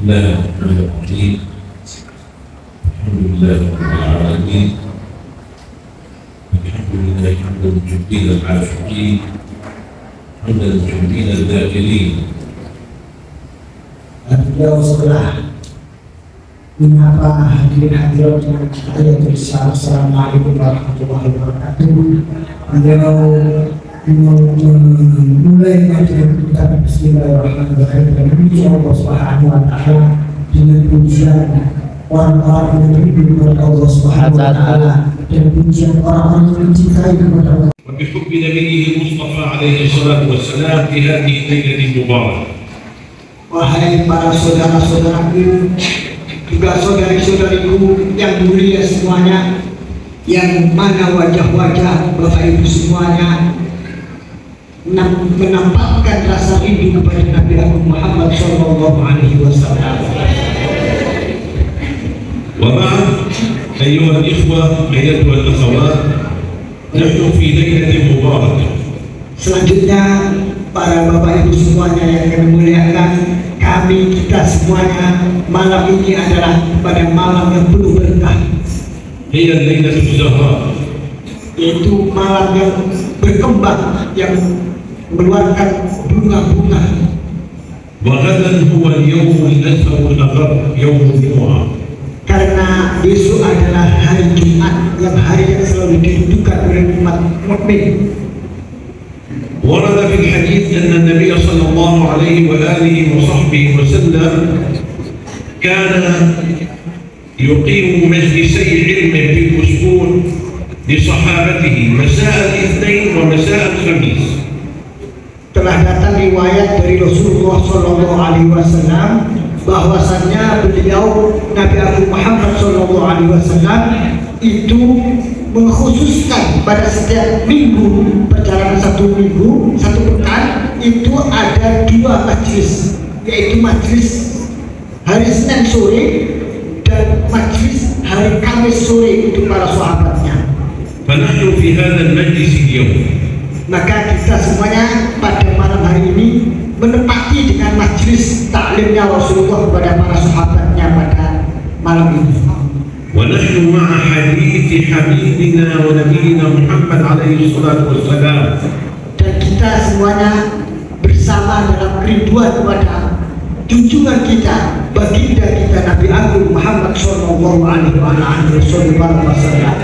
الله الرحمن الرحيم. الحمد لله رب العالمين. الحمد لله حمدا جميل العاشقين، حمدا جميل الذاكرين. Beliau setelah menyapa hadirin hadirat yang saya bersama. Assalamualaikum warahmatullahi wabarakatuh. Beliau memulai dengan ucapan Bismillahirrahmanirrahim dan memuji Allah Subhanahu wa Ta'ala dengan pujian orang-orang yang beriman kepada Allah Subhanahu wa Ta'ala dan pujian orang-orang yang mencintai kepada Allah. وبحب نبيه المصطفى عليه الصلاة والسلام في هذه الليلة المباركة. Wahai para saudara-saudaraku, juga saudari-saudariku yang mulia semuanya, yang mana wajah-wajah Bapak Ibu semuanya menampakkan rasa rindu kepada Nabi Agung Muhammad Sallallahu Alaihi Wasallam. وبعد أيها الإخوة أيتها الأخوات، نحن في ليلة مباركة. Selanjutnya para Bapak Ibu semuanya yang kami muliakan, kita semuanya malam ini adalah pada malam yang penuh berkah. هي الليلة الزهراء. Yaitu malam yang berkembang, yang mengeluarkan bunga-bunga. وغدا هو اليوم الأزهر الأغر، يوم الجمعة. Karena besok adalah hari Jumat, yang hari yang selalu didudukan oleh umat mukmin. ورد في الحديث أن النبي صلى الله عليه وآله وصحبه وسلم كان يقيم مجلسي علم في الأسبوع لصحابته مساء الاثنين ومساء الخميس. Telah datang riwayat dari Rasulullah Sallallahu Alaihi Wasallam bahwasannya beliau Nabi Agung Muhammad Sallallahu Alaihi Wasallam itu mengkhususkan pada setiap minggu, perjalanan satu minggu, satu pekan itu ada dua majlis, yaitu majlis hari Senin sore dan majlis hari Kamis sore untuk para sahabatnya. فنحن في هذا المجلس اليوم. Maka kita semuanya pada malam hari ini menempati dengan majlis taklimnya Rasulullah kepada para sahabatnya pada malam ini. ونحن مع حديث حبيبنا ونبينا محمد عليه الصلاة والسلام. Dan kita semuanya bersama dalam kerinduan kepada junjungan kita, baginda kita Nabi Agung Muhammad Sallallahu Alaihi Wasallam.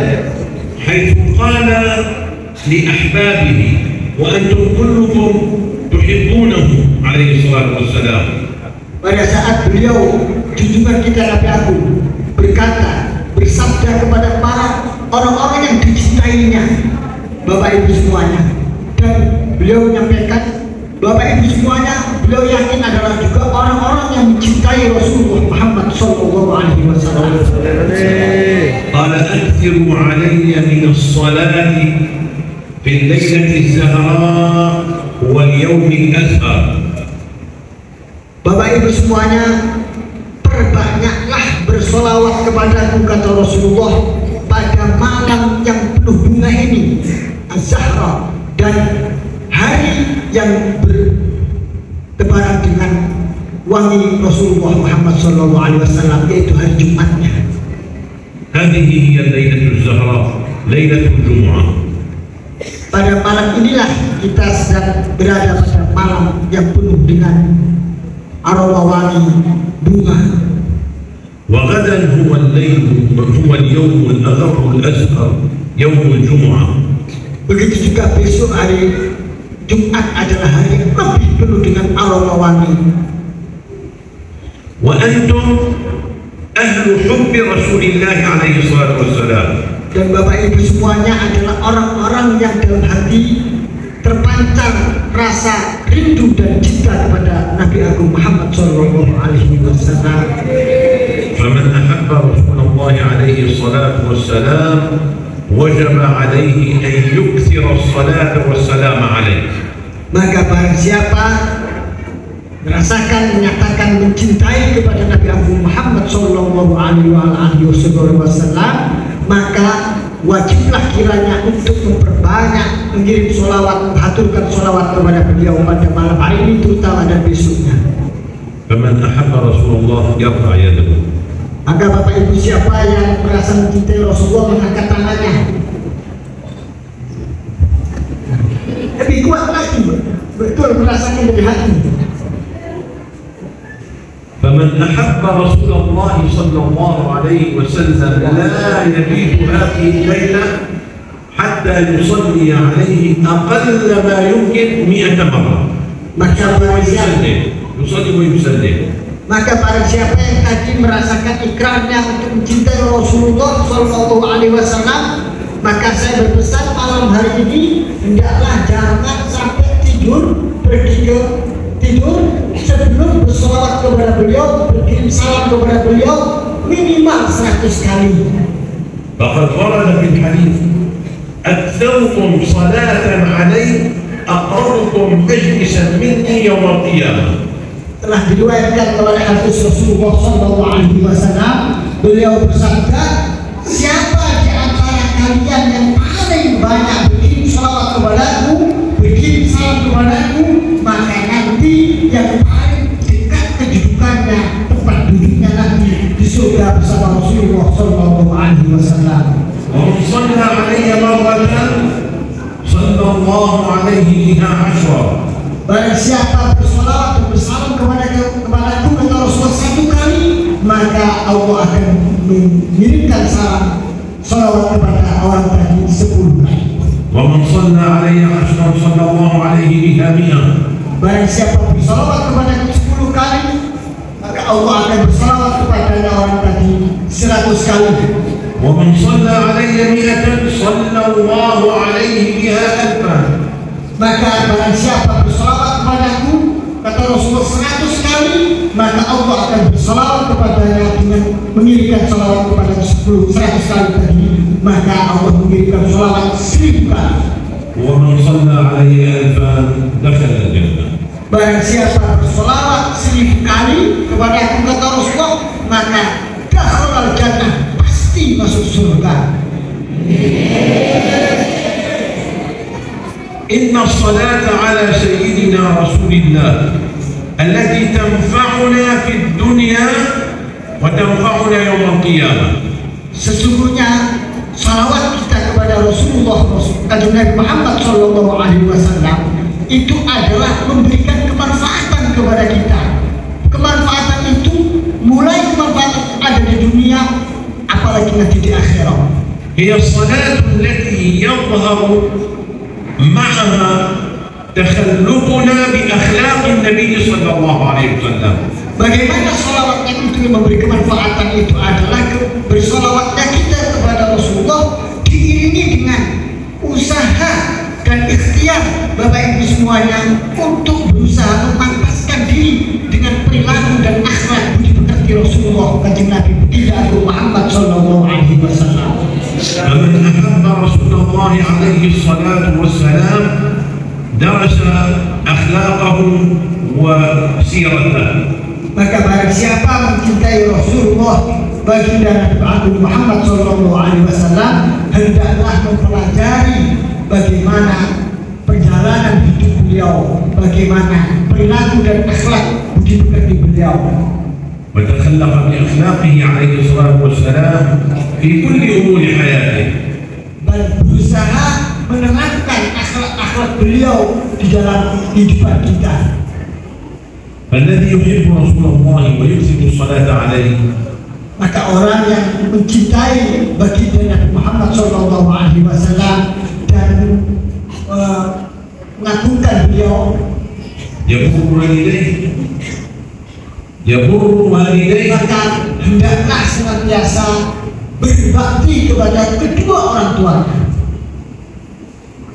حيث قال لأحبابه وأنتم كلكم تحبونه عليه الصلاة والسلام. Pada saat beliau junjungan kita Nabi Agung bersabda kepada para orang-orang yang dicintainya, Bapak Ibu semuanya, dan beliau menyampaikan, Bapak Ibu semuanya, beliau yakin adalah juga orang-orang yang mencintai Rasulullah Muhammad Sallallahu Alaihi Wasallam. قال أكثروا علي من الصلاة في الليلة الزهراء واليوم الأزهر. Bapak Ibu semuanya, perbanyaklah bersolawat kepadaku, kata Rasulullah, pada malam yang penuh bunga ini, Az-Zahra, dan hari yang bertebaran dengan wangi Rasulullah Muhammad SAW, yaitu hari Jumatnya. هذه هي الليلة الزهراء، ليلة الجمعة. Pada malam inilah kita sedang berada pada malam yang penuh dengan aroma wangi bunga. وغدا هو اليوم الأغر الأزهر، يوم الجمعة. Begitu juga besok hari Jumat adalah hari yang lebih penuh dengan aroma wangi. وأنتم أهل حب رسول الله عليه الصلاة والسلام. Dan Bapak Ibu semuanya adalah orang-orang yang dalam hati terpancar rasa rindu dan cinta kepada Nabi Agung Muhammad Sallallahu Alaihi Wasallam. فمن أحب رسول الله عليه الصلاة والسلام وجب عليه أن يكثر الصلاة والسلام عليه. Maka barang siapa merasakan, menyatakan mencintai kepada Nabi Agung Muhammad Sallallahu Alaihi Wasallam, maka wajiblah kiranya untuk memperbanyak mengirim sholawat, menghaturkan sholawat kepada beliau pada malam hari ini terutama dan besoknya. فمن أحب رسول الله يرفع يده. Maka Bapak Ibu siapa yang merasa mencintai Rasulullah mengangkat tangannya. Lebih kuat lagi, betul merasakan dari hati. فمن أحب رسول الله صلى الله عليه وسلم لا يبيت هذه الليلة حتى يصلي عليه أقل ما يمكن 100 مرة. Maka barang siapa يصلي ويسلم. Maka barang siapa yang tadi merasakan ikrarnya untuk mencintai Rasulullah Shallallahu Alaihi Wasallam, maka saya berpesan malam hari ini hendaklah jangan sampai pergi ke tidur sebelum bersolawat kepada beliau, berkirim salam kepada beliau minimal 100 kali. فقد ورد في الحديث أكثركم صلاة عليه أقربكم مجلسا مني يوم القيامة. Telah diriwayatkan oleh hadis Rasulullah Shallallahu Alaihi Wasallam, beliau bersabda, siapa di antara kalian yang paling banyak berkirim salawat kepadaku, berkirim salam kepadaku, maka nanti yang paling dekat kedudukannya, tempat duduknya nanti di surga bersama Rasulullah Shallallahu Alaihi Wasallam. ومن صلى علي مرة صلى الله عليه بها 10. Barang siapa bersolawat dan bersalam kepadaku kata Rasulullah 1 kali, maka Allah akan mengirimkan salam salawat kepada orang tadi 10 kali. ومن صلى علي 10 صلى الله عليه بها 100. Barang siapa bersolawat kepadaku 10 kali, maka Allah akan bersolawat kepada orang tadi 100 kali. ومن صلى علي 100 صلى الله عليه بها 1000. Maka barang siapa bersolawat kepadaku, kata Rasulullah 100 kali, maka Allah akan bersolawat kepadanya dengan mengirimkan solawat kepada 100 kali tadi, maka Allah mengirimkan solawat 1000 kali. ومن صلى علي 1000 دخل الجنة. Barang siapa bersolawat 1000 kali kepadaku, kata Rasulullah, maka dakhalal jannah, pasti masuk surga. إن الصلاة على سيدنا رسول الله التي تنفعنا في الدنيا وتنفعنا يوم القيامة. Sesungguhnya salawat kita kepada Rasulullah Nabi Muhammad Shallallahu Alaihi Wasallam itu adalah memberikan kemanfaatan kepada kita. Kemanfaatan itu mulai kemanfaatan ada di dunia, apalagi nanti di akhirat. هي الصلاة التي يظهر معها تخلقنا بأخلاق النبي صلى الله عليه وسلم. Bagaimana salawat yang itu memberi kemanfaatan itu adalah bersalawatnya kita kepada Rasulullah diiringi dengan usaha dan ikhtiar Bapak Ibu semuanya untuk berusaha memantaskan diri dengan perilaku dan akhlak budi pekerti Rasulullah Kanjeng Nabi Baginda Muhammad Shallallahu Alaihi Wasallam. فمن أحب رسول الله عليه الصلاة والسلام درس أخلاقه وسيرته. Maka barang siapa mencintai Rasulullah Baginda Nabi Muhammad Shallallahu Alaihi Wasallam, hendaklah mempelajari bagaimana perjalanan hidup beliau, bagaimana perilaku dan akhlak budi pekerti beliau. وتخلق بأخلاقه عليه الصلاة والسلام في كل أمور حياته. Dan berusaha menerapkan akhlak-akhlak beliau di dalam kehidupan kita. الذي يحب رسول الله ويكثر الصلاة عليه. Maka orang yang mencintai baginda Nabi Muhammad Shallallahu Alaihi Wasallam dan mengagungkan beliau, يبر والديه maka hendaklah senantiasa berbakti kepada kedua orang tuanya,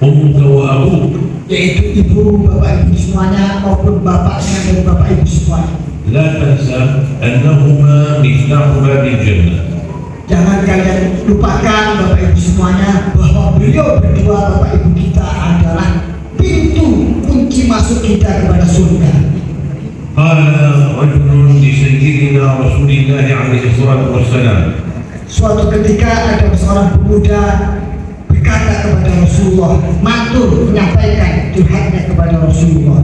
أمك وأبوك، yaitu ibu, bapak, ibu semuanya, maupun bapaknya dan bapak ibu semuanya. لا تنسى أنهما مفتاح باب الجنة. Jangan kalian lupakan bapak ibu semuanya bahwa beliau berdua, bapak ibu kita, adalah pintu kunci masuk kita kepada surga. قال رجل لسيدنا رسول الله عليه الصلاة والسلام. Suatu ketika ada seorang pemuda berkata kepada Rasulullah, matur menyampaikan curhatnya kepada Rasulullah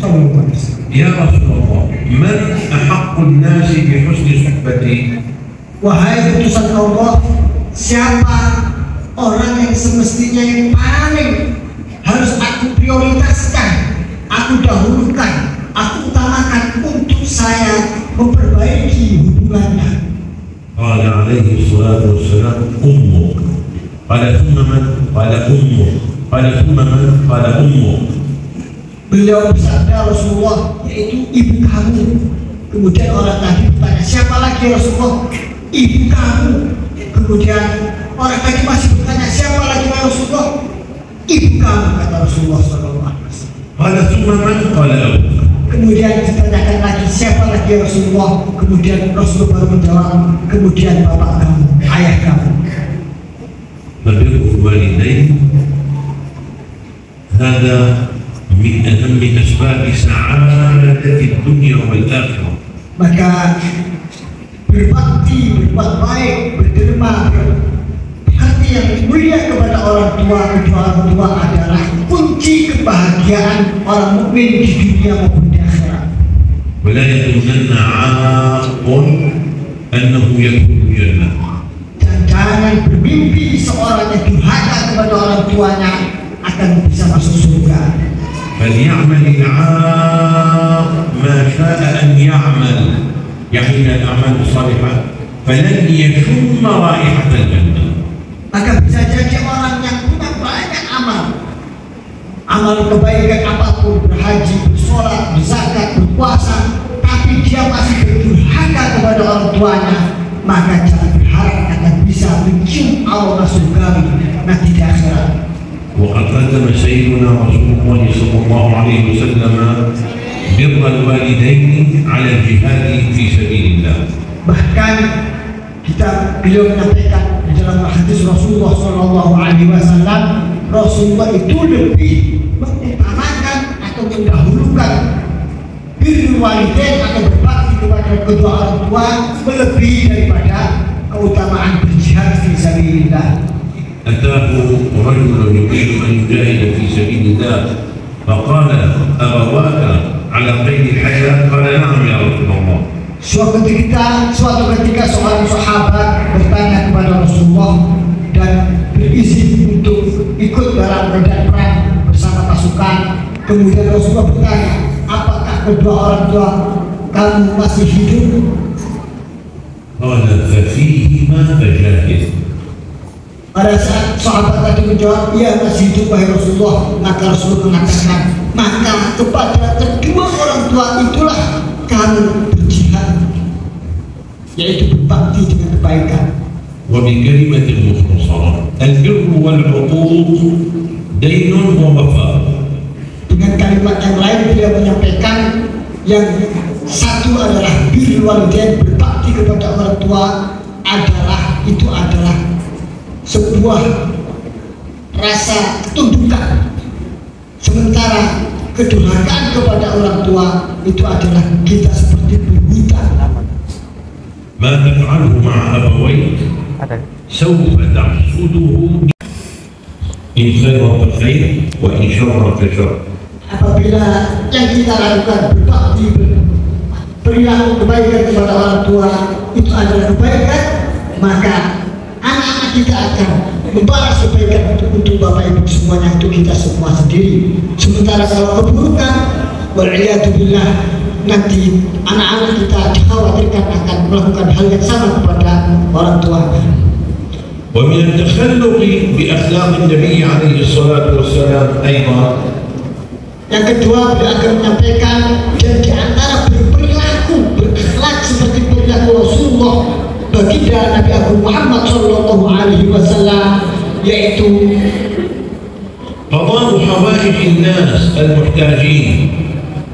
sallallahu alaihi wasallam. Ya Rasulullah, man ahaqqun nasi bi husni suhbati? Wahai utusan Allah, siapa orang yang semestinya yang paling harus aku prioritaskan, aku dahulukan, aku utamakan untuk saya memperbaiki hubungannya? Qala alaihi salatu wassalam ummuk. Qala thumma man? Qala ummuk. Qala thumma man? Qala ummuk. Beliau bersabda Rasulullah, yaitu ibu kamu. Kemudian orang tadi bertanya, siapa lagi Rasulullah? Ibu kamu. Kemudian orang tadi masih bertanya, siapa lagi Rasulullah? Ibu kamu, kata Rasulullah SAW. Qala thumma man? Qala abuk. Kemudian ditanyakan lagi, siapa lagi Rasulullah? Kemudian Rasulullah baru menjawab, kemudian bapak kamu, ayah kamu. Birrul walidain hada min ahammi asbab sa'adati dunya wal akhirah. Maka berbakti, berbuat baik, berderma, berbakti yang mulia kepada orang tua, kedua orang tua adalah kunci kebahagiaan orang mukmin di dunia maupun di akhirat. ولا يظنن عاق أنه يدخل الجنة. Dan jangan bermimpi seorang yang durhaka kepada orang tuanya akan bisa masuk surga. فليعمل العاق ما شاء أن يعمل، يعني من الأعمال الصالحة، فلن يشم رائحة الجنة. Maka bisa jadi orang yang punya banyak amal kebaikan apapun, berhaji, bersolat, berzakat, berpuasa, tapi dia masih berdurhaka kepada orang tuanya, maka jangan berharap akan bisa mencium aroma surgawi nanti di akhirat. وقد قدم سيدنا رسول الله صلى الله عليه وسلم بر الوالدين على الجهاد في سبيل الله. Bahkan beliau menyampaikan di dalam hadis Rasulullah SAW, Rasulullah itu lebih mengutamakan atau mendahulukan birrul walidain atau berbakti kepada kedua orang tua melebihi daripada keutamaan berjihad fi sabilillah. أتاه رجل يريد أن يجاهد في سبيل الله فقال أبواك على قيد الحياة؟ قال نعم يا رسول الله. Suatu ketika seorang sahabat bertanya kepada Rasulullah dan berizin untuk ikut dalam medan perang bersama pasukan. Kemudian Rasulullah bertanya, apakah kedua orang tua kamu masih hidup? قال ففيهما فجاهد. Pada saat sahabat tadi menjawab, iya masih hidup wahai Rasulullah, maka Rasulullah mengatakan, maka kepada kedua orang tua itulah kamu berjihad, yaitu berbakti dengan kebaikan. وبكلمة مختصرة البر والعقوق دين ووفاء. Dengan kalimat yang lain beliau menyampaikan yang satu adalah birrul walidain, berbakti kepada orang tua adalah sebuah rasa ketundukan, sementara kedurhakaan kepada orang tua itu adalah kita seperti berhutang. ما تفعله مع أبويك سوف تحصده إن خير فخير وإن شر فشر. Apabila yang kita lakukan berbakti, perilaku kebaikan kepada orang tua itu adalah kebaikan, maka anak-anak kita akan membalas kebaikan untuk bapak ibu semuanya, untuk kita semua sendiri. Sementara kalau keburukan, wal'iyadzubillah, nanti anak-anak kita dikhawatirkan akan melakukan hal yang sama kepada orang tuanya. ومن التخلق بأخلاق النبي عليه الصلاة والسلام أيضا. Yang kedua, beliau akan menyampaikan dan di antara berperilaku, berakhlak seperti perilaku Rasulullah baginda Nabi Agung Muhammad Sallallahu Alaihi Wasallam, yaitu قضاء حوائج الناس المحتاجين.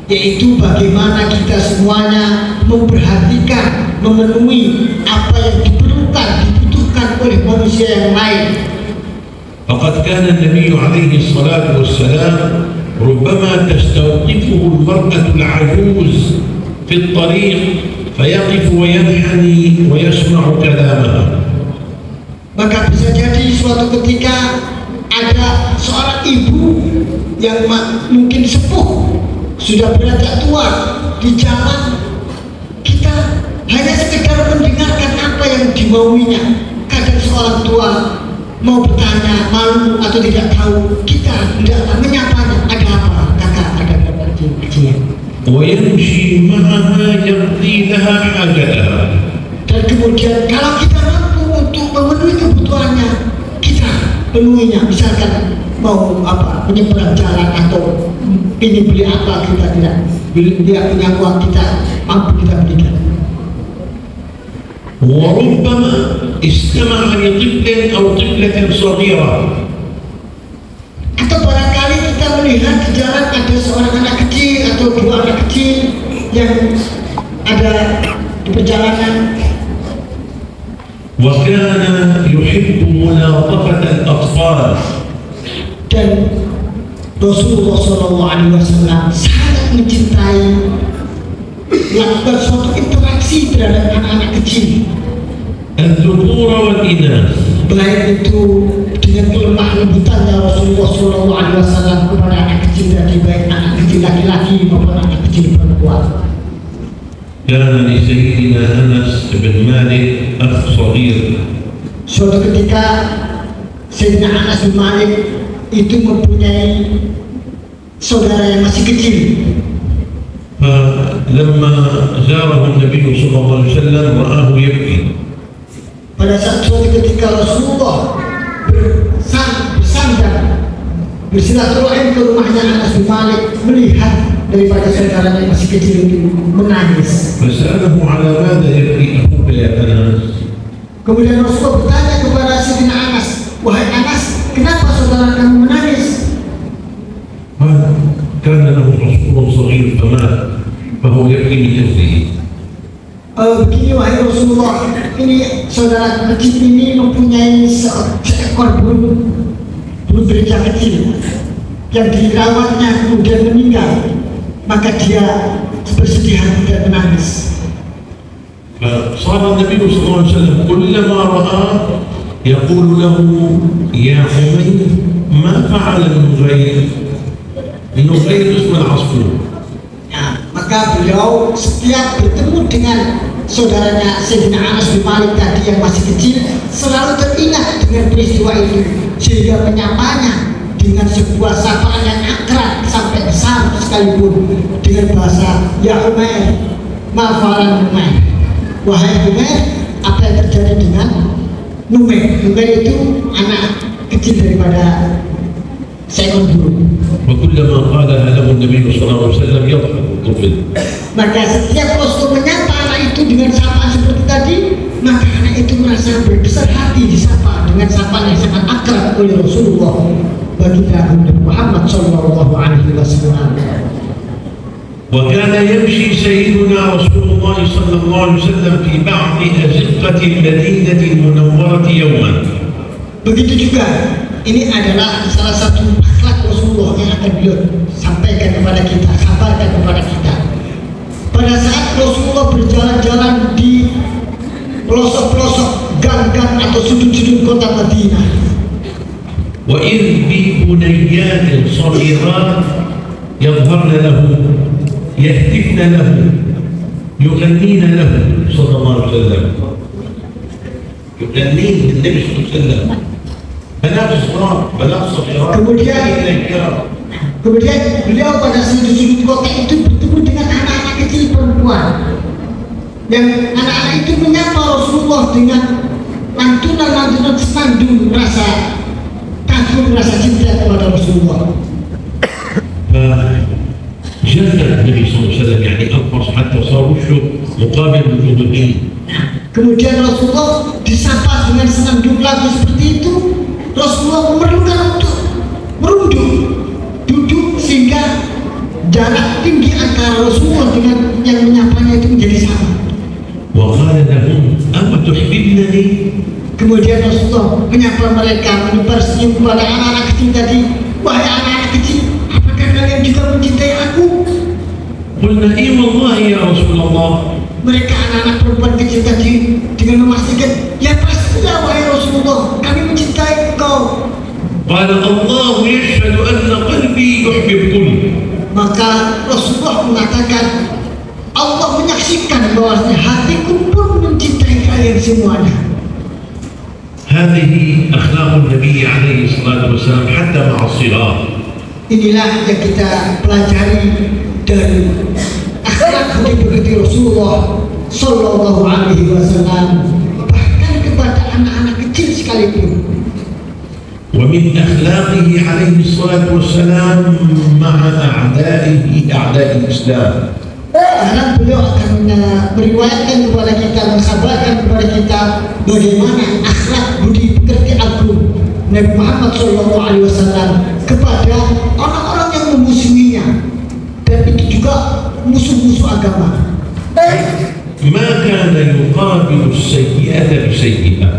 Yaitu bagaimana kita semuanya memperhatikan, memenuhi apa yang dibutuhkan oleh manusia yang lain. فقد كان النبي عليه الصلاة والسلام ربما تستوقفه المرأة العجوز في الطريق فيقف وينحني ويسمع كلامها. Maka bisa jadi suatu ketika ada seorang ibu yang mungkin sepuh sudah beranjak tua di jalan, kita hanya sekedar mendengarkan apa yang dimauinya. Kadang seorang tua mau bertanya, malu atau tidak tahu, kita hendaklah menyapanya. Ada apa kakak, ada berapa kecil. ويمشي معها يقضي لها حاجتها. Dan kemudian kalau kita mampu untuk memenuhi kebutuhannya, kita penuhinya. Misalkan mau apa, menyeberang jalan atau ingin beli apa, kita tidak dia punya uang, kita mampu kita belikan. وربما استمع لطفل أو طفلة صغيرة. Atau barangkali kita melihat di jalan ada seorang anak kecil atau dua anak kecil yang ada di perjalanan. وكان يحب ملاطفة الأطفال. Dan Rasulullah SAW sangat mencintai melakukan suatu interaksi terhadap anak-anak kecil, الذكور والإناث. baik itu dengan kelemah lembutannya Rasulullah SAW kepada anak kecil tadi, baik anak kecil laki-laki maupun anak kecil perempuan. كان لسيدنا أنس بن مالك أخ صغير. Suatu ketika Sayyidina Anas bin Malik itu mempunyai saudara yang masih kecil. فلما زاره النبي صلى الله عليه وسلم رآه يبكي. Pada saat suatu ketika Rasulullah bersandar bersilaturahim ke rumahnya Anas bin Malik, melihat daripada saudaranya yang masih kecil itu menangis. فسأله على ماذا يبكي أخوك يا أنس. Kemudian Rasulullah bertanya kepada Sayyidina Anas, wahai Anas, kenapa saudara kamu menangis? كان له رسول صغير فمات فهو يبكي من أجله. Begini wahai Rasulullah, ini saudara kecil ini mempunyai seekor burung bereja kecil yang dirawatnya kemudian meninggal, maka dia bersedih hati dan menangis. فصار النبي صلى الله عليه وسلم كلما رآه يقول له يا حميد ما فعل النغير. النغير اسم العصفور. Ya, maka beliau setiap bertemu dengan saudaranya Sayyidina Anas bin Malik tadi yang masih kecil, selalu teringat dengan peristiwa itu, sehingga menyapanya dengan sebuah sapaan yang akrab sampai besar sekalipun, dengan bahasa ya Umair, ma fa'ala Umair. Wahai Umair, apa yang terjadi dengan Numair? Numair itu anak kecil daripada seekor burung. وكلما قالها له النبي صلى الله عليه وسلم يضحك الطفل. Maka setiap Rasul menyapa anak itu dengan sapaan seperti tadi, maka anak itu merasa berbesar hati disapa dengan sapaan yang sangat akrab oleh Rasulullah baginda Nabi Muhammad sallallahu alaihi wasallam. وكان يمشي سيدنا رسول الله صلى الله عليه وسلم في بعض أزقة المدينة المنورة يوما. Begitu juga, ini adalah salah satu akhlak Rasulullah yang akan beliau sampaikan kepada kita, sampaikan kepada kita. Pada saat Rasulullah berjalan-jalan di pelosok-pelosok gang-gang atau sudut-sudut kota Madinah. وإذ ببنيات صغيرات يظهرن له يهتفن له يغنين له صلى الله عليه وسلم. يغنين النبي صلى الله عليه وسلم. بنات صغار بنات صغيرات. Kemudian beliau pada sudut-sudut kota itu bertemu dengan anak-anak kecil perempuan, yang anak-anak itu menyapa Rasulullah dengan lantunan-lantunan senandung rasa kagum, rasa cinta kepada Rasulullah. جلد النبي صلى الله عليه وسلم يعني أقص حتى صار وشه مقابل وجود الدين. Kemudian Rasulullah disapa dengan senandung lagu seperti itu. Rasulullah memerlukan untuk merunduk, duduk, sehingga jarak tinggi antara Rasulullah dengan yang menyapanya itu menjadi sama. وقال لهم أما تحببنني. Kemudian Rasulullah menyapa mereka, menebar senyum kepada anak-anak kecil tadi. Wahai anak-anak kecil, apakah kalian juga mencintai aku? قلنا إيه والله يا رسول الله. Mereka anak-anak perempuan kecil tadi dengan memastikan, ya pastilah wahai Rasulullah, kami mencintai engkau. قال الله يشهد أن قلبي يحببكم. Maka Rasulullah mengatakan, Allah menyaksikan bahwasanya hatiku pun mencintai kalian semuanya. هذه أخلاق النبي عليه الصلاة والسلام حتى مع الصغار. Inilah yang kita pelajari dari akhlak budi Rasulullah Sallallahu Alaihi Wasallam, bahkan kepada anak-anak kecil sekalipun. ومن أخلاقه عليه الصلاة والسلام مع أعدائه أعداء الإسلام. Karena beliau akan meriwayatkan kepada kita, mengkhabarkan kepada kita bagaimana akhlak budi pekerti agung Nabi Muhammad SAW kepada orang-orang yang memusuhinya, dan itu juga musuh-musuh agama. ما كان يقابل السيئة بسيئة.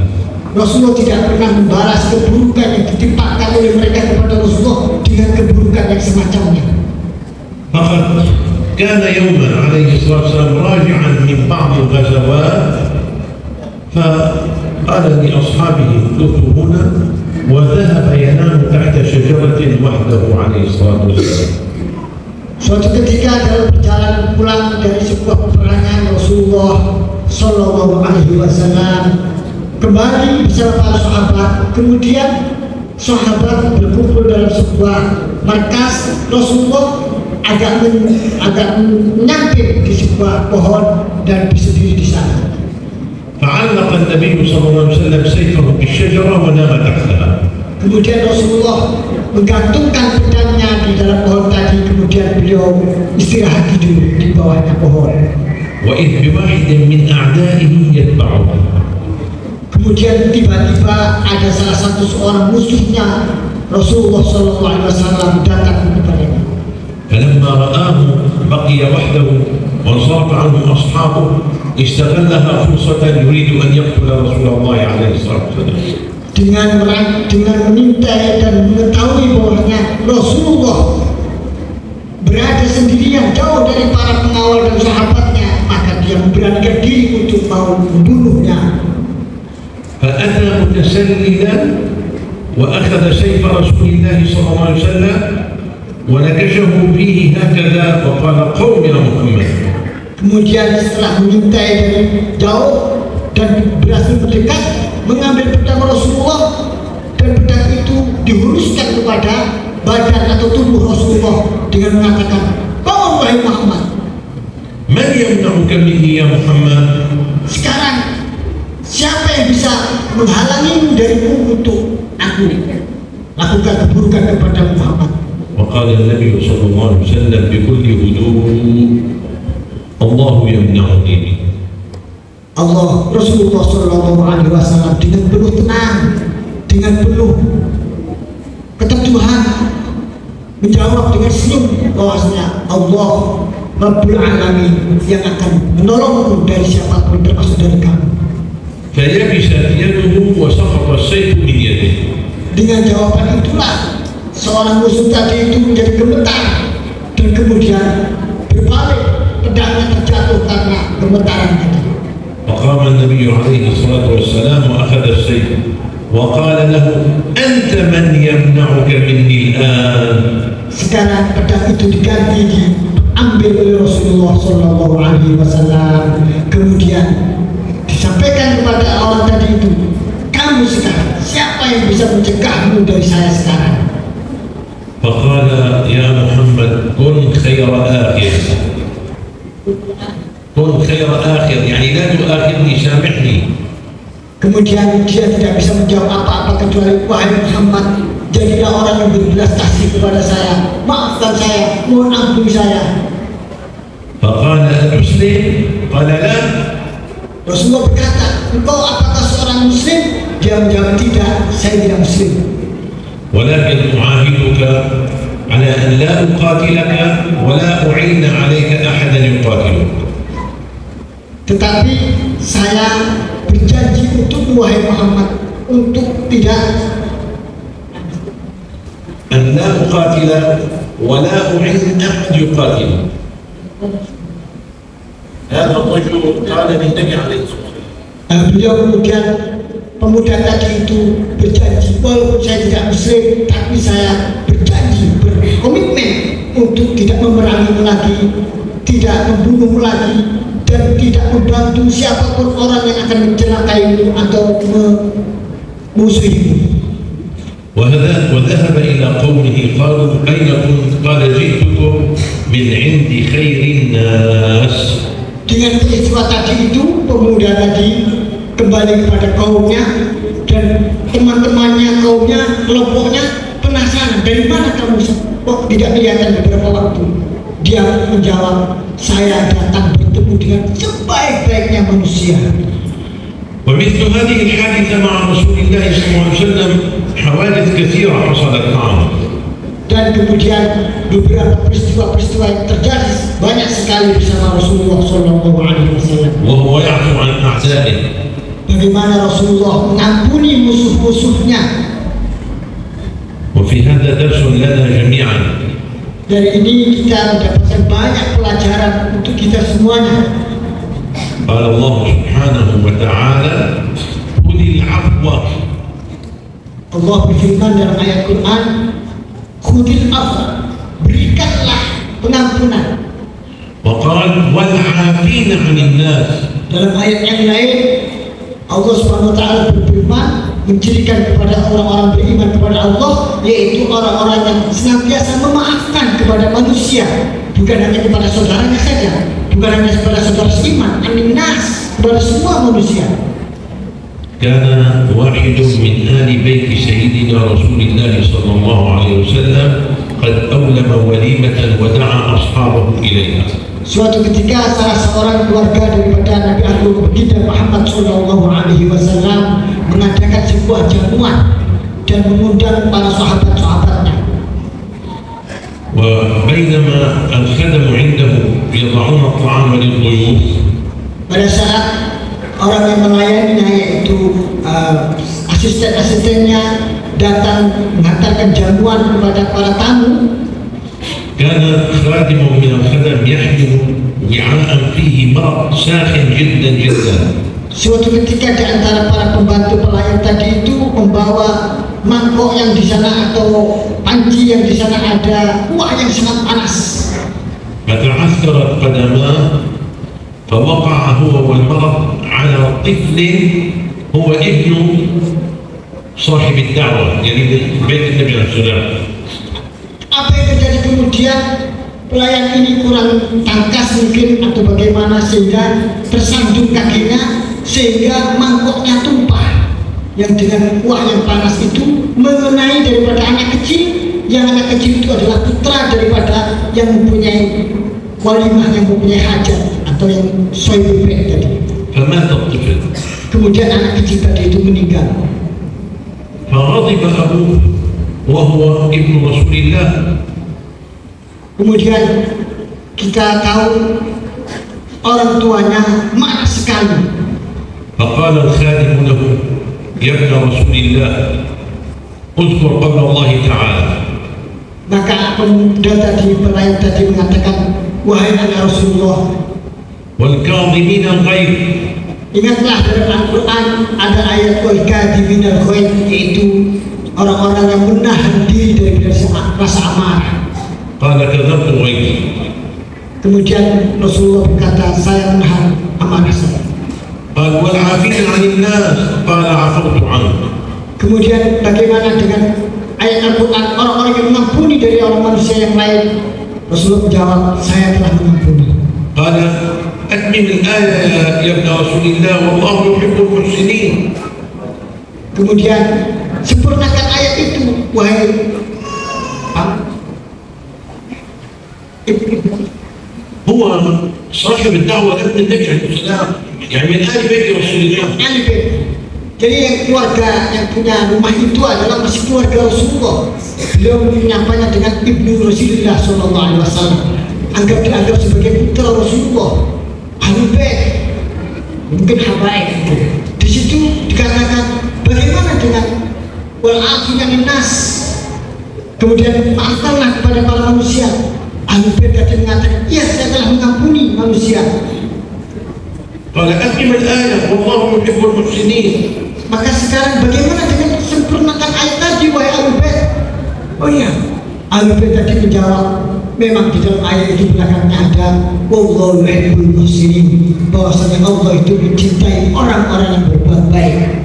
Rasulullah tidak pernah membalas keburukan yang ditimpakan oleh mereka kepada Rasulullah dengan keburukan yang semacamnya. فقد كان يوما عليه الصلاة والسلام راجعا من بعض الغزوات فقال لأصحابه اثبتوا هنا وذهب ينام تحت شجرة وحده عليه الصلاة والسلام. Suatu ketika dalam perjalanan pulang dari sebuah peperangan, Rasulullah Sallallahu Alaihi Wasallam kembali bersama para sahabat. Kemudian sahabat berkumpul dalam sebuah markas. Rasulullah agak menyamping di sebuah pohon dan berdiri di sana. فعلق النبي صلى الله عليه وسلم سيفه بالشجرة ونام تحتها. Kemudian Rasulullah menggantungkan pedangnya di dalam pohon tadi, kemudian beliau istirahat tidur di bawahnya pohon. وإذ بواحد من أعدائه يتبعه. Kemudian tiba-tiba ada salah satu seorang musuhnya Rasulullah SAW datang kepadanya. فلما رآه بقي وحده وانصرف عنه أصحابه استغلها فرصة يريد أن يقتل رسول الله عليه الصلاة والسلام. Dengan memintai dan mengetahui bahwasanya Rasulullah berada sendirian jauh dari para pengawal dan sahabatnya, maka dia memberanikan diri untuk mau membunuhnya. فأتى متسللا وأخذ سيف رسول الله صلى الله عليه وسلم ونكشه فيه هكذا وقال قوم يا محمد. Kemudian setelah mengintai dari jauh dan berhasil mendekat, mengambil pedang Rasulullah, dan pedang itu dihunuskan kepada badan atau tubuh Rasulullah dengan mengatakan, bangun wahai Muhammad. من يمنعك مني يا محمد. Sekarang siapa yang bisa menghalangimu dariku untuk aku lakukan keburukan kepada Muhammad? وقال النبي صلى الله عليه وسلم بكل هدوء الله يمنعني منه. Allah, Rasulullah Sallallahu Alaihi Wasallam dengan penuh tenang, dengan penuh keteduhan menjawab dengan senyum bahwasanya Allah Rabbul Alamin yang akan menolongku dari siapapun termasuk dari kamu. فيبست يده وسقط السيف من يده. Dengan jawaban itulah seorang musuh tadi itu menjadi gemetar dan kemudian berbalik, pedangnya terjatuh karena gemetaran tadi. فقام النبي عليه الصلاة والسلام وأخذ السيف وقال له أنت من يمنعك مني الآن. Sekarang pedang itu diganti, diambil oleh Rasulullah Sallallahu Alaihi Wasallam. Kemudian disampaikan kepada orang tadi itu, kamu sekarang siapa yang bisa mencegahmu dari saya sekarang? فقال يا محمد كن خير آخر. كن خير آخر يعني لا تؤاخذني سامحني. Kemudian dia tidak bisa menjawab apa-apa kecuali, wahai Muhammad, jadilah orang yang berbelas kasih kepada saya, maafkan saya, mohon ampuni saya. فقال أتسلم؟ قال لا. Rasulullah berkata, engkau apakah seorang muslim? Dia menjawab, tidak, saya tidak muslim. ولكن أعاهدك على أن لا أقاتلك ولا أعين عليك أحدا يقاتلك. Tetapi saya berjanji untuk wahai Muhammad untuk tidak أن لا أقاتل ولا أعين أحد يقاتل. هذا الرجل قال للنبي عليه الصلاة والسلام. Beliau kemudian, pemuda tadi itu berjanji, walaupun saya tidak muslim, tapi saya berjanji, berkomitmen untuk tidak memerangi lagi, tidak membunuh lagi, dan tidak membantu siapapun orang yang akan mencelakaimu atau memusuhimu. وذهب إلى قومه قالوا أين كنت؟ قال جئتكم من عند خير الناس. Dengan peristiwa tadi itu, pemuda tadi kembali kepada kaumnya dan teman-temannya, kaumnya, kelompoknya penasaran, dari mana kamu kok tidak kelihatan beberapa waktu. Dia menjawab, saya datang bertemu dengan sebaik-baiknya manusia. ومثل هذه الحادثة مع رسول الله صلى الله عليه وسلم حوادث كثيرة حصلت معه. Dan kemudian beberapa peristiwa-peristiwa yang terjadi banyak sekali bersama Rasulullah SAW. وهو يعفو عن أعدائه. Bagaimana Rasulullah mengampuni musuh-musuhnya. وفي هذا درس لنا جميعا. Dari ini kita mendapatkan banyak pelajaran untuk kita semuanya. قال الله سبحانه وتعالى خذ العفو. Allah berfirman dalam ayat Quran, khudil afwa, berikanlah pengampunan. وقال والعافين عن الناس. Dalam ayat yang lain Allah Subhanahu wa taala berfirman mencirikan kepada orang-orang beriman kepada Allah, yaitu orang-orang yang senantiasa memaafkan kepada manusia, bukan hanya kepada saudaranya saja, bukan hanya kepada saudara seiman, aninnas, kepada semua manusia. كان واحد من آل بيت سيدنا رسول الله صلى الله عليه وسلم قد أولم وليمة ودعا أصحابه إليها. Suatu ketika salah seorang keluarga daripada Nabi Agung Baginda Muhammad Sallallahu Alaihi Wasallam mengadakan sebuah jamuan dan mengundang para sahabat-sahabatnya. وبينما الخدم عنده يضعون الطعام للضيوف. Pada saat orang yang melayaninya yaitu asisten-asistennya datang menghantarkan jamuan kepada para tamu. كان خادم من الخدم يحمل وعاء فيه مرق ساخن جدا جدا. Suatu ketika di antara para pembantu pelayan tadi itu membawa mangkok yang di sana atau panci yang di sana ada kuah yang sangat panas. فتعثرت قدماه فوقع هو والمرق على طفل هو ابن صاحب الدعوة يعني بيت النبي عليه الصلاة والسلام. Apa yang terjadi kemudian? Pelayan ini kurang tangkas mungkin atau bagaimana sehingga tersandung kakinya sehingga mangkoknya tumpah yang dengan kuah yang panas itu mengenai daripada anak kecil, yang anak kecil itu adalah putra daripada yang mempunyai walimah, yang mempunyai hajat atau yang soibul bait tadi. فمات الطفل. Kemudian anak kecil tadi itu meninggal. فغضب أبوه وهو ابن رسول الله. Kemudian kita tahu orang tuanya marah sekali. فقال الخادم له يا ابن رسول الله اذكر قول الله تعالى. Maka pemuda tadi, pelayan tadi mengatakan, wahai anak Rasulullah, والكاظمين الغيظ. ingatlah dalam Al-Quran ada ayat wal kadhimin al-ghaidh, yaitu orang-orang yang menahan diri dari rasa amarah. قال كذبت غيظي. Kemudian Rasulullah berkata, saya menahan amarah saya. قال والعافين عن الناس. قال عفوت عنك. Kemudian bagaimana dengan ayat Al-Quran orang-orang yang mengampuni dari orang manusia yang lain? Rasulullah menjawab, saya telah mengampuni. قال أتمم الآية يا ابن رسول الله والله يحب المحسنين. Kemudian sempurnakan ayat itu, wahai هو صاحب الدعوة ابن النبي عليه السلام يعني من آل بيت رسول الله. Jadi yang keluarga yang punya rumah itu adalah masih keluarga Rasulullah. Beliau menyapanya dengan Ibnu Rasulullah Sallallahu Alaihi Wasallam. Dianggap sebagai putra Rasulullah. Ahlul Bait, mungkin habaib itu. Di situ dikatakan bagaimana dengan wal afina linnas. Kemudian maafkanlah kepada para manusia. Ahlul Bait tadi mengatakan, iya saya telah mengampuni manusia. قال أتمم الآية والله يحب المحسنين. Maka sekarang bagaimana dengan sempurnakan ayat tadi wahai Ahlul Bait? Oh iya, Ahlul Bait tadi menjawab, memang di dalam ayat itu belakangnya ada wallahu yuhibbul muhsinin, bahwasanya Allah itu mencintai orang-orang yang berbuat baik.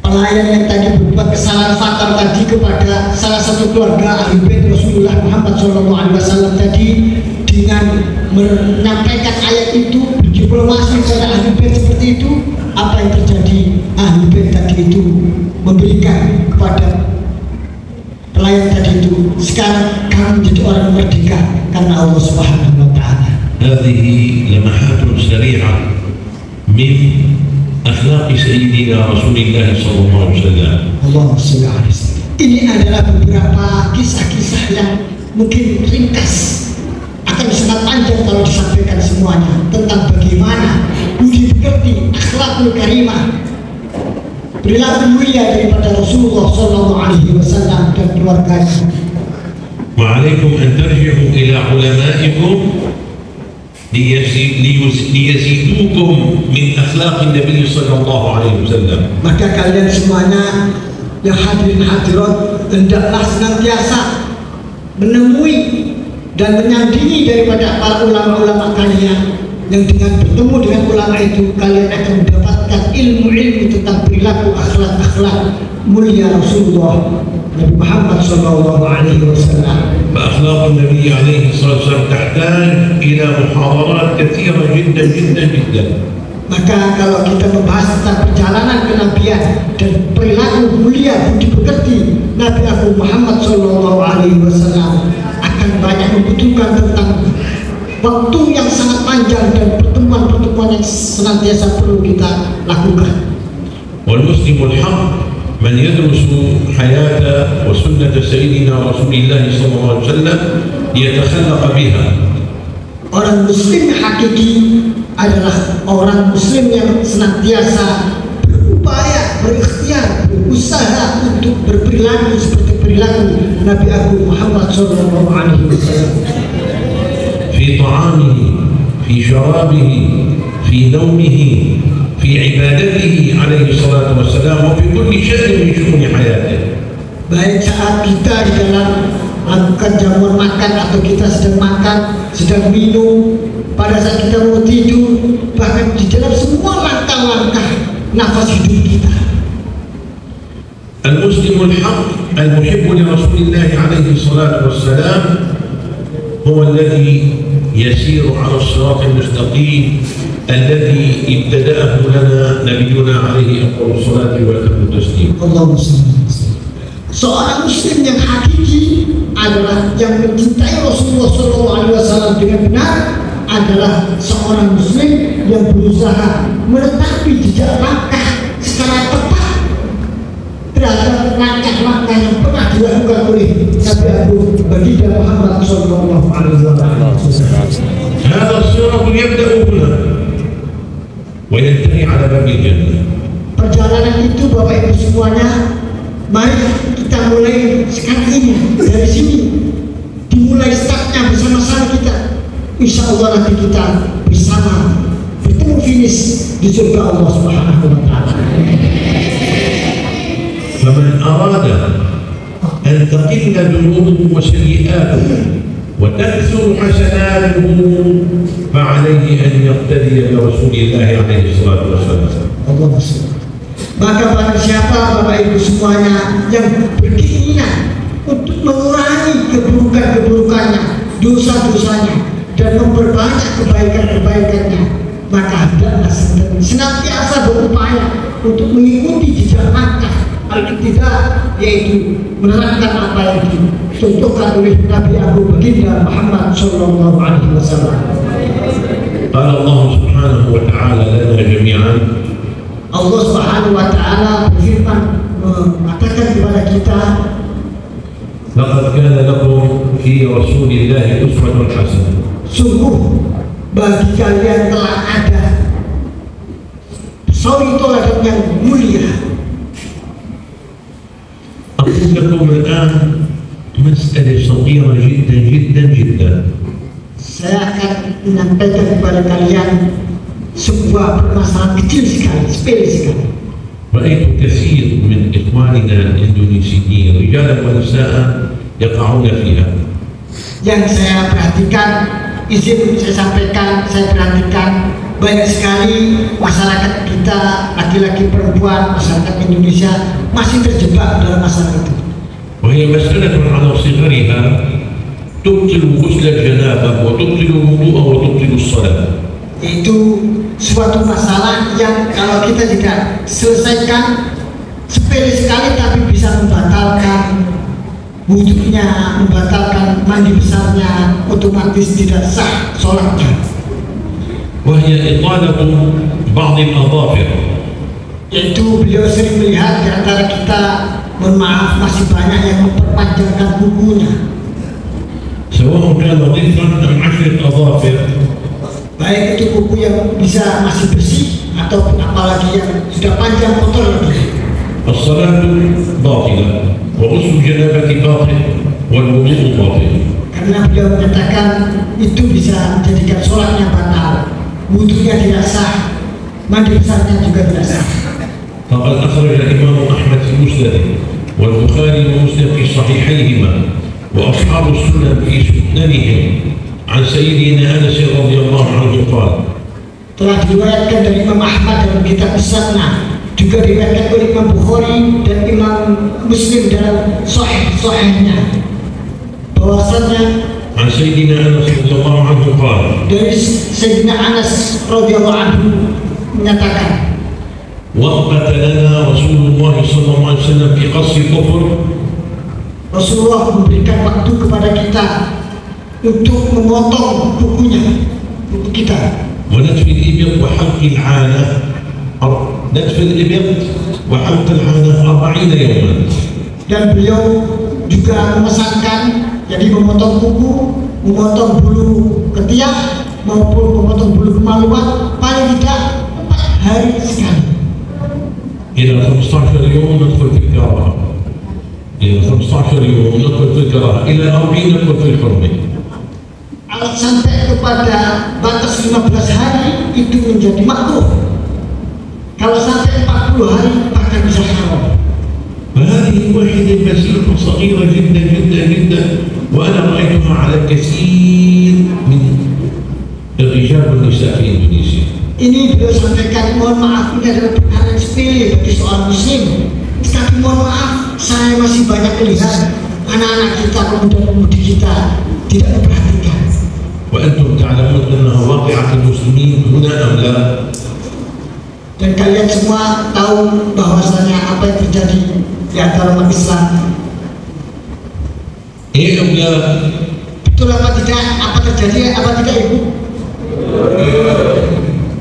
Pelayan yang tadi berbuat kesalahan fatal tadi kepada salah satu keluarga ahli bait Rasulullah Muhammad SAW tadi, dengan menyampaikan ayat itu, berdiplomasi kepada ahli bait seperti itu, apa yang terjadi? Ahli bait tadi itu memberikan kepada pelayan tadi itu, sekarang kamu menjadi orang merdeka karena Allah Subhanahu wa taala. Hadhihi lamahatun sari'ah min akhlaq sayyidina Rasulullah sallallahu alaihi wasallam. Allahumma shalli alaihi wasallam. Ini adalah beberapa kisah-kisah yang mungkin ringkas, akan sangat panjang kalau disampaikan semuanya, tentang bagaimana budi pekerti, akhlakul karimah, perilaku mulia daripada Rasulullah sallallahu alaihi wasallam dan keluarganya. Wa alaikum an tarji'u ila ulama'ikum liyazidukum min akhlaqin Nabi sallallahu alaihi wasallam. Maka kalian semuanya yang hadirin hadirat hendaklah senantiasa menemui dan menyandingi daripada para ulama-ulama kalian, yang dengan bertemu dengan ulama itu kalian akan mendapatkan ilmu-ilmu tentang perilaku akhlak-akhlak mulia Rasulullah Nabi Muhammad sallallahu alaihi wasallam. فأخلاق النبي عليه الصلاة والسلام تحتاج إلى محاضرات كثيرة جدا جدا جدا. Maka kalau kita membahas tentang perjalanan kenabian dan perilaku mulia budi pekerti Nabi Agung Muhammad sallallahu alaihi wasallam, akan banyak membutuhkan tentang waktu yang sangat panjang dan pertemuan-pertemuan yang senantiasa perlu kita lakukan. والمسلم الحق من يدرس حياة وسنة سيدنا رسول الله صلى الله عليه وسلم ليتخلق بها. Orang muslim hakiki adalah orang muslim yang senantiasa berupaya, berikhtiar, berusaha untuk berperilaku seperti perilaku Nabi Agung Muhammad sallallahu alaihi wasallam. في طعامه، في شرابه، في نومه، في عبادته عليه الصلاة والسلام، وفي كل شيء من شؤون حياته. Baik saat kita di dalam melakukan jamuan makan, atau kita sedang makan, sedang minum, pada saat kita mau tidur, bahkan di dalam semua langkah-langkah nafas hidup kita. المسلم الحق المحب لرسول الله عليه الصلاة والسلام هو الذي يسير على الصراط المستقيم الذي ابتدأه لنا نبينا عليه أفضل الصلاة وأتم التسليم. Allahumma shalli. Seorang muslim yang hakiki adalah yang mencintai Rasulullah SAW dengan benar, adalah seorang muslim yang berusaha menetapi jejak langkah secara tepat terhadap langkah-langkah yang pernah dilakukan oleh Nabi Agung Baginda Muhammad sallallahu alaihi wasallam. هذا الصراط يبدأ هنا وينتهي على باب الجنة. Perjalanan itu Bapak Ibu semuanya, mari kita mulai sekarang ini, dari sini dimulai startnya bersama-sama kita. Insya Allah nanti kita bersama bertemu finish di surga Allah Subhanahu wa taala. فمن أراد أن تقل ذنوبه وسيئاته وتكثر حسناته فعليه أن يقتدي برسول الله عليه الصلاة والسلام. Allahumma shalli. Maka barang siapa Bapak Ibu semuanya yang berkeinginan untuk mengurangi keburukan-keburukannya, dosa-dosanya, dan memperbanyak kebaikan-kebaikannya, maka hendaklah senantiasa berupaya untuk mengikuti jejak langkah al-iqtidah, yaitu menerapkan apa yang dicontohkan oleh Nabi Agung Baginda Muhammad sallallahu alaihi wasallam. قال الله سبحانه وتعالى لنا جميعا Allah Subhanahu wa taala berfirman, mengatakan kepada kita, لقد كان لكم في رسول الله أسوة حسنة. sungguh bagi kalian telah ada suri teladan yang mulia. أقول لكم الآن مسألة صغيرة جدا جدا جدا. Saya akan menyampaikan kepada kalian sebuah permasalahan kecil sekali, sepele sekali. رأيت كثير من إخواننا الإندونيسيين رجالا ونساء يقعون فيها. Yang saya perhatikan, izin saya sampaikan, saya perhatikan banyak sekali masyarakat kita, laki-laki perempuan, masyarakat Indonesia masih terjebak dalam masalah itu. وهي مسألة على صغرها تبطل غسل الجنابة وتبطل الوضوء وتبطل الصلاة. Itu suatu masalah yang kalau kita tidak selesaikan sepele sekali tapi bisa membatalkan wudhunya, membatalkan mandi besarnya, otomatis tidak sah sholatnya. وهي إطالة بعض الأظافر. Yaitu beliau sering melihat di antara kita, mohon maaf, masih banyak yang memperpanjangkan kukunya. سواء كان ضيفا أم 10 أظافر. Baik itu kuku yang bisa masih bersih ataupun apalagi yang sudah panjang kotor lagi. الصلاة باطلة وغسل الجنابة باطل والوضوء باطل. Karena beliau menyatakan itu bisa menjadikan sholatnya batal, wudhunya tidak sah, mandi besarnya juga tidak sah. فقد أخرج الإمام أحمد في مسنده والبخاري ومسلم في صحيحيهما وأصحاب السنن في سننهم عن سيدنا أنس رضي الله عنه قال. Telah diriwayatkan dari Imam Ahmad dalam kitab As-Sunnah, juga diriwayatkan oleh Imam Bukhari dan Imam Muslim dalam Sahih-Sahihnya, bahwasannya عن سيدنا أنس رضي الله عنه قال. dari Sayyidina Anas radhiyallahu anhu menyatakan, وقت لنا رسول الله صلى الله عليه وسلم في قص الظفر. Rasulullah memberikan waktu kepada kita untuk memotong kukunya, kuku kita. ونتف الإبط وحلق العانة. نتف الإبط وحلق العانة 40 يوما. Dan beliau juga memesankan, jadi memotong kuku, memotong bulu ketiak maupun memotong bulu kemaluan paling tidak 4 hari sekali. إلى 15 يوم ندخل في الكراهة. إلى 15 يوم ندخل في الكراهة. إلى 40 ندخل في الحرمة. Sampai kepada batas 15 hari itu menjadi makruh. Kalau sampai 40 hari bahkan bisa haram. فهذه واحدة بسيطة صغيرة جدا جدا جدا وأنا رأيتها على الكثير من الرجال والنساء في إندونيسيا. Ini beliau sampaikan, mohon maaf, ini adalah perkara yang sepele bagi seorang muslim. Tetapi mohon maaf, saya masih banyak melihat anak-anak kita, pemuda-pemudi kita tidak memperhatikan. وأنتم تعلمون أنها واقعة المسلمين هنا أم لا؟ Dan kalian semua tahu bahwasanya apa yang terjadi di antara umat Islam. إيه أم لا؟ Betul apa tidak? Apa terjadi? Apa tidak, Ibu?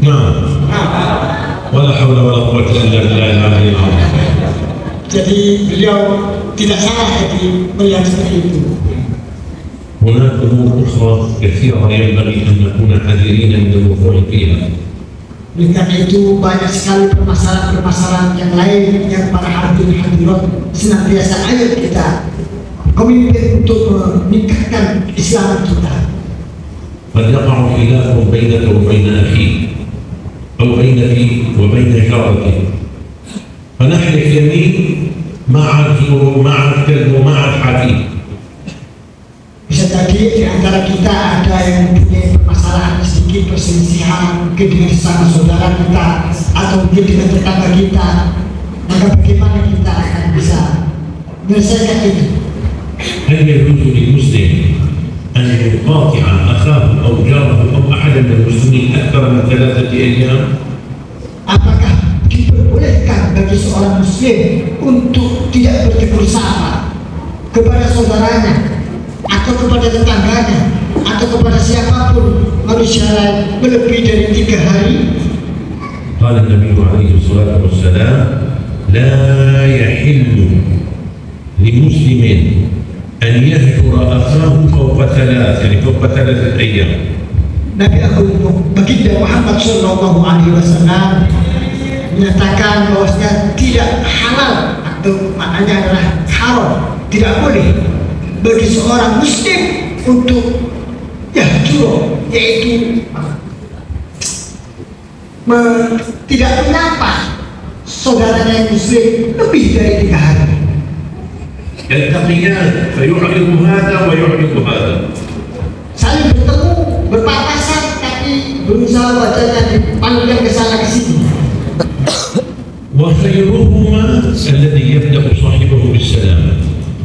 نعم. ولا حول ولا قوة إلا بالله العلي العظيم. Jadi beliau tidak salah jadi melihat seperti itu. هناك أمور أخرى كثيرة ينبغي أن نكون حذرين من الوقوع فيها. Oleh karena itu banyak sekali permasalahan-permasalahan yang lain yang para hadirin-hadirat senantiasa ayo kita komitmen untuk meningkatkan Islam kita. قد يقع خلاف بينك وبين أخيك أو بينك وبين جارك فنحلف يمين ما عاد زور ما عاد كلب وما عاد حديث. Bisa jadi di antara kita ada yang mempunyai permasalahan sedikit, perselisihan mungkin dengan sesama saudara kita atau mungkin dengan tetangga kita, maka bagaimana kita akan bisa menyelesaikan itu? هل يجوز للمسلم أن يقاطع أخاه أو جاره أو أحدا من المسلمين أكثر من 3 أيام؟ Apakah diperbolehkan bagi seorang muslim untuk tidak bertegur sapa kepada saudaranya atau kepada tetangganya atau kepada siapapun manusia lain melebihi dari 3 hari? قال النبي عليه الصلاة والسلام لا يحل لمسلم أن يهجر أخاه فوق 3 يعني فوق 3 أيام. Nabi Agung Baginda Muhammad Sallallahu Alaihi Wasallam menyatakan bahwasanya tidak halal atau maknanya adalah haram, tidak boleh bagi seorang muslim untuk yahjur, yaitu tidak menyapa saudaranya yang muslim lebih dari 3 hari. يلتقيان فيعرض هذا ويعرض هذا. Saling bertemu, berpapasan, tapi berusaha wajahnya dipandang ke sana ke sini. وخيرهما الذي يبدأ صاحبه بالسلام.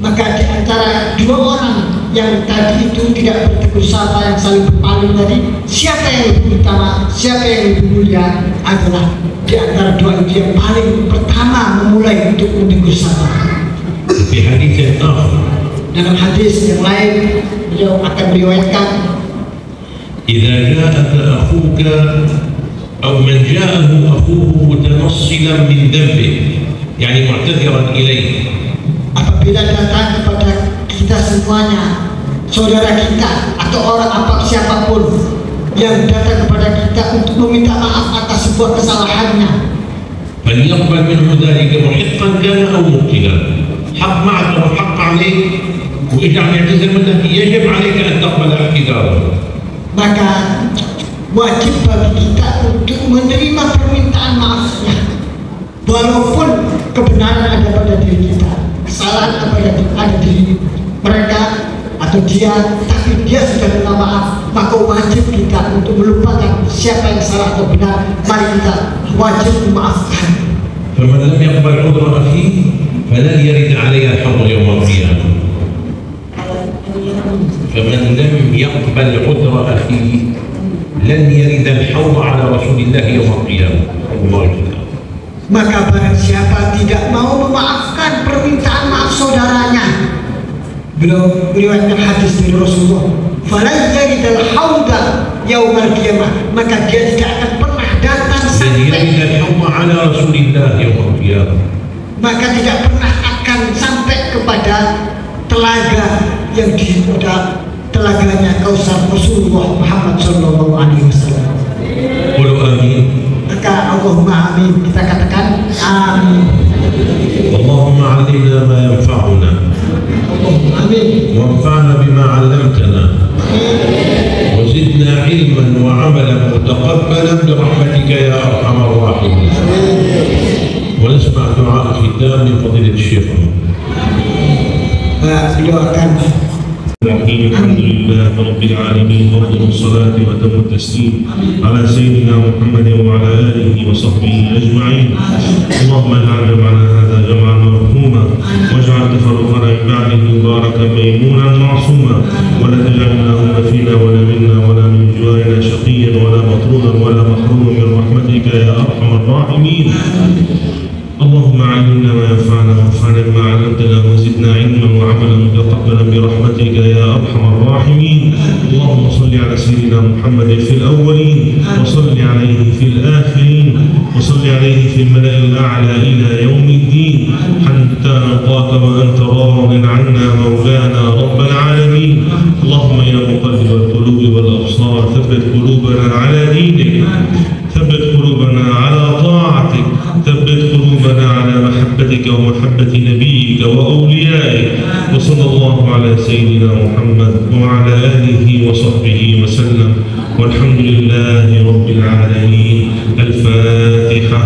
Maka di antara 2 orang yang tadi itu tidak bertegur sapa, yang saling berpaling tadi, siapa yang lebih utama, siapa yang lebih mulia adalah di antara 2 itu yang paling pertama memulai untuk bertegur sapa. في حديث آخر Dalam hadis yang lain beliau akan meriwayatkan, إذا جاءك أخوك أو من جاءه أخوه متنصلا من ذنبه يعني معتذرا إليه. apabila datang kepada kita semuanya, saudara kita atau orang siapapun yang datang kepada kita untuk meminta maaf atas sebuah kesalahannya, فليقبل منه ذلك محقا كان أو مبتلا. حق معك أو حق عليك وإذا يعتذر منك يجب عليك أن تقبل اعتذاره. maka wajib bagi kita untuk menerima permintaan maafnya, walaupun kebenaran ada pada diri kita, kesalahan ada di mereka atau dia, tapi dia sudah minta maaf, maka wajib kita untuk melupakan siapa yang salah atau benar. Mari kita wajib memaafkan. فمن لم يقبل عذر أخيه فلن يرد عليه الحوض يوم القيامة. فمن لم يقبل عذر أخيه لن يرد الحوض على رسول الله يوم القيامة. الله أكبر. Maka barang siapa tidak mau memaafkan permintaan maaf saudaranya, beliau meriwayatkan hadis dari Rasulullah, falan yaridal hauda yaumal qiyamah, maka dia tidak akan pernah datang sampai على رسول الله يوم القيامة. maka tidak pernah akan sampai kepada telaga yang pada telaganya Kausar Rasulullah Muhammad sallallahu alaihi wasallam. Qulu amin. Maka Allahumma amin, kita katakan amin. Allahumma 'allimna ma yanfa'una. Allahumma amin. وانفعنا بما علمتنا وزدنا علما وعملا متقبلا برحمتك يا ارحم الراحمين. ونسمع دعاء الختام من فضيلة الشيخ. الحمد لله رب العالمين، وافضل الصلاة وتم التسليم على سيدنا محمد وعلى آله وصحبه أجمعين. اللهم اجعل جمعنا هذا جمعا مرحوما، واجعل تفرقنا من بعده مباركا ميمونا معصوما، ولا تجعل اللهم فينا ولا منا ولا من جوارنا شقيا ولا مطرودا ولا محروما من رحمتك يا أرحم الراحمين. اللهم علمنا ما ينفعنا وانفعنا بما علمتنا وزدنا علما وعملا متقبلا برحمتك يا ارحم الراحمين. اللهم صل على سيدنا محمد في الاولين، وصل عليه في الاخرين، وصل عليه في الملأ الاعلى الى يوم الدين، حتى نلقاك وانت راض عنا مولانا رب العالمين. اللهم يا مقلب القلوب والابصار ثبت قلوبنا على دينك، ثبت قلوبنا على طاعتك، ثبت قلوبنا على محبتك ومحبة نبيك وأوليائك. وصلى الله على سيدنا محمد وعلى آله وصحبه وسلم، والحمد لله رب العالمين. الفاتحة.